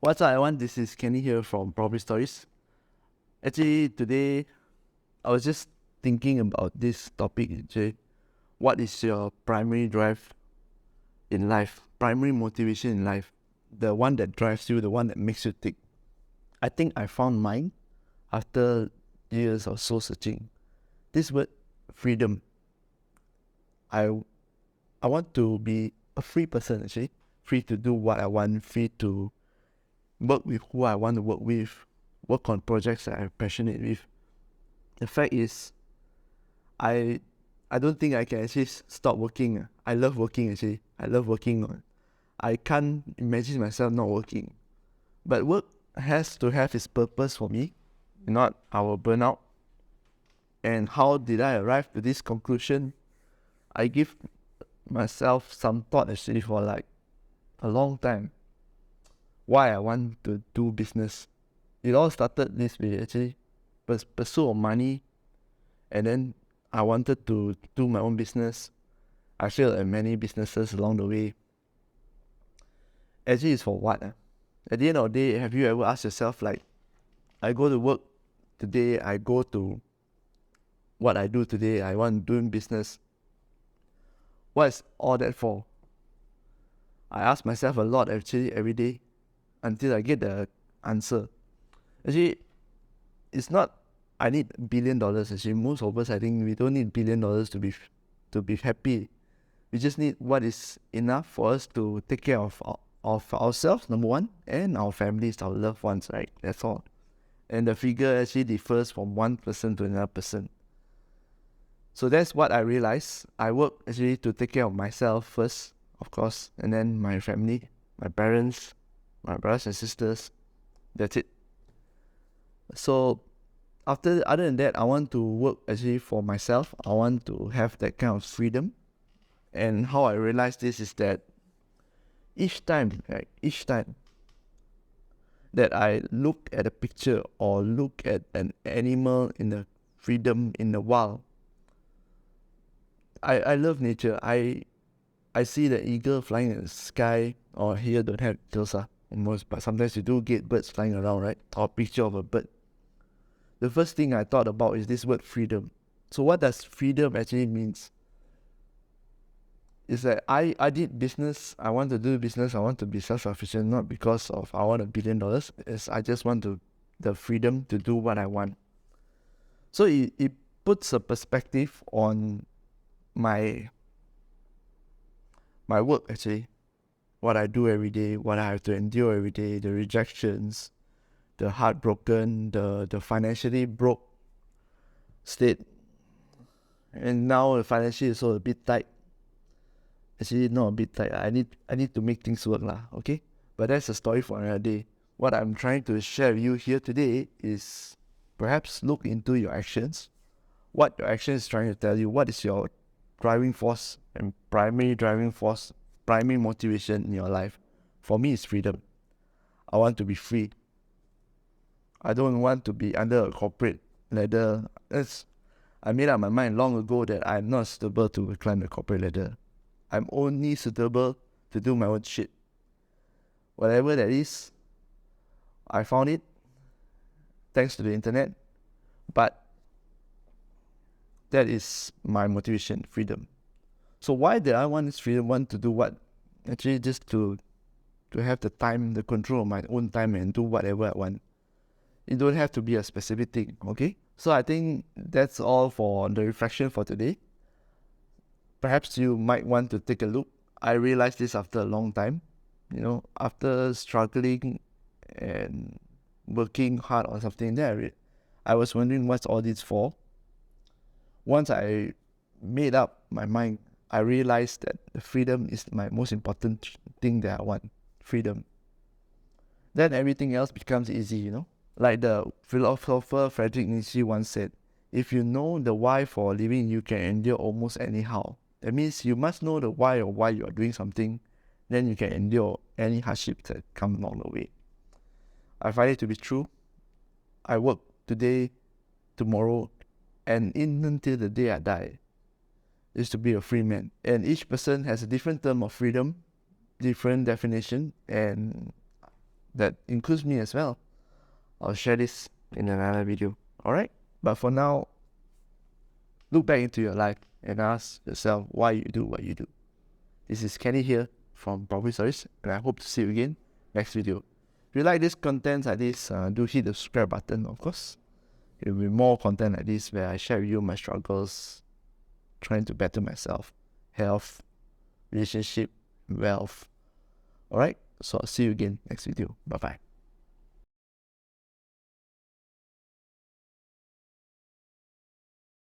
What's up, everyone? This is Kenny here from Probably Stories. Actually, today I was just thinking about this topic. Actually, what is your primary drive in life? Primary motivation in life? The one that drives you, the one that makes you tick. I think I found mine after years of soul searching. This word, freedom. I want to be a free person, actually. Free to do what I want, free to work with who I want to work with, work on projects that I'm passionate with. The fact is, I don't think I can actually stop working. I love working, actually. I love working. I can't imagine myself not working. But work has to have its purpose for me, not I will burn out. And how did I arrive to this conclusion? I give myself some thought actually for like a long time. Why I want to do business. It all started this way actually. Pursuit of money, and then I wanted to do my own business. I failed at many businesses along the way. Actually, it's for what? At the end of the day, have you ever asked yourself, like, I go to work today, I go to what I do today, I want doing business. What is all that for? I ask myself a lot actually every day until I get the answer. Actually, it's not I need $1 billion. Actually, most of us, I think we don't need $1 billion to be happy. We just need what is enough for us to take care of ourselves, number one, and our families, our loved ones, right? That's all. And the figure actually differs from one person to another person. So that's what I realized. I work actually to take care of myself first, of course, and then my family, my parents, my brothers and sisters. That's it. So other than that, I want to work actually for myself. I want to have that kind of freedom. And how I realized this is that each time that I look at a picture or look at an animal in the freedom in the wild, I love nature. I see the eagle flying in the sky, or here don't have eagles almost, but sometimes you do get birds flying around, right? Or a picture of a bird. The first thing I thought about is this word freedom. So what does freedom actually means? Is that I did business, I want to do business, I want to be self-sufficient, not because of I want $1 billion. It's I just want the freedom to do what I want. So it puts a perspective on my work actually, what I do every day, what I have to endure every day, the rejections, the heartbroken, the financially broke state, and now the financially is also a bit tight. Actually, not a bit tight. I need to make things work lah. Okay, but that's a story for another day. What I'm trying to share with you here today is perhaps look into your actions. What your action is trying to tell you. What is your driving force and primary motivation in your life? For me, it's freedom. I want to be free. I don't want to be under a corporate ladder. I made up my mind long ago that I'm not suitable to climb the corporate ladder. I'm only suitable to do my own shit. Whatever that is, I found it thanks to the internet. But that is my motivation, freedom. So why did I want this freedom? Want to do what? Actually, just to have the time, the control of my own time and do whatever I want. It don't have to be a specific thing, okay? So I think that's all for the reflection for today. Perhaps you might want to take a look. I realized this after a long time. After struggling and working hard on something, then I was wondering what's all this for. Once I made up my mind, I realized that the freedom is my most important thing that I want. Freedom. Then everything else becomes easy, Like the philosopher Friedrich Nietzsche once said, if you know the why for living, you can endure almost anyhow. That means you must know the why or why you are doing something, then you can endure any hardship that come along the way. I find it to be true. I work today, tomorrow, and until the day I die, is to be a free man. And each person has a different term of freedom, different definition, and that includes me as well. I'll share this in another video. Alright? But for now, look back into your life and ask yourself why you do what you do. This is Kenny here from Property Stories, and I hope to see you again next video. If you like this content like this, do hit the subscribe button, of course. There will be more content like this where I share with you my struggles, trying to better myself, health, relationship, wealth. Alright, so I'll see you again next video. Bye bye.